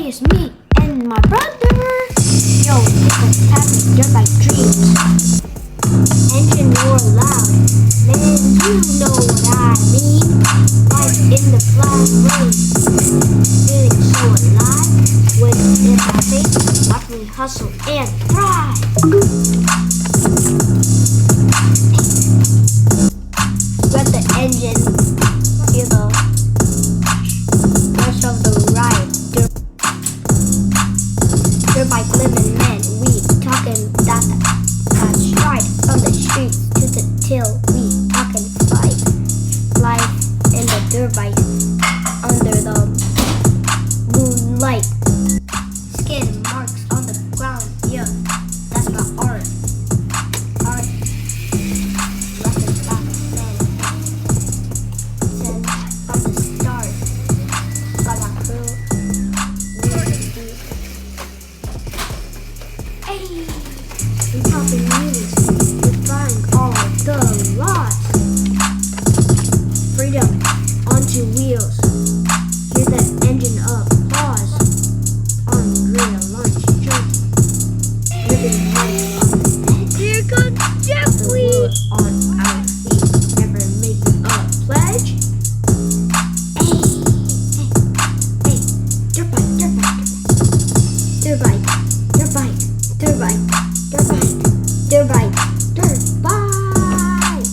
it's me and my brother. Yo, it's a happy Dirtbike dreams. Engine roar loud, man, you know what I mean. Life in the flat rain, feeling so alive. With in my face, watch me hustle and thrive. Rev the engine, feel the rush of the ride. Dirtbike living men, we talking that stride from the streets to the till. We talking life in the Dirtbike under the moonlight. Skin marks on the ground, yeah, that's my art. Left and back, send from the start. Got my crew, hey, we talking units, we're flying all the lots. Freedom onto wheels, hear the engine applause. Unreal lunch journey, living life on the edge. Here comes Jeffrey on our feet, never making a pledge. Hey, Dirtbike, Dirtbike, Dirtbike, Dirtbike, Dirtbike, Dirtbike, Dirtbike, Dirtbike,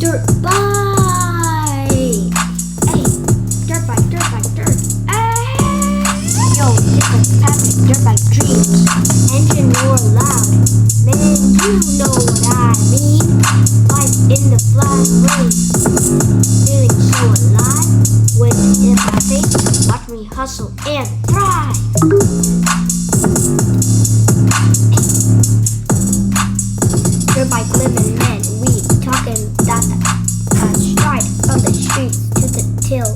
Dirtbike. Hey, Dirtbike, Dirtbike, Dirt. Yo, it's a epic Dirtbike dreams. Engine roar loud, man, you know what I mean. Life in the flat rain, feeling so alive. With in my face, watch me hustle and thrive. Dirtbike living men, we talking that stride from the streets to the till.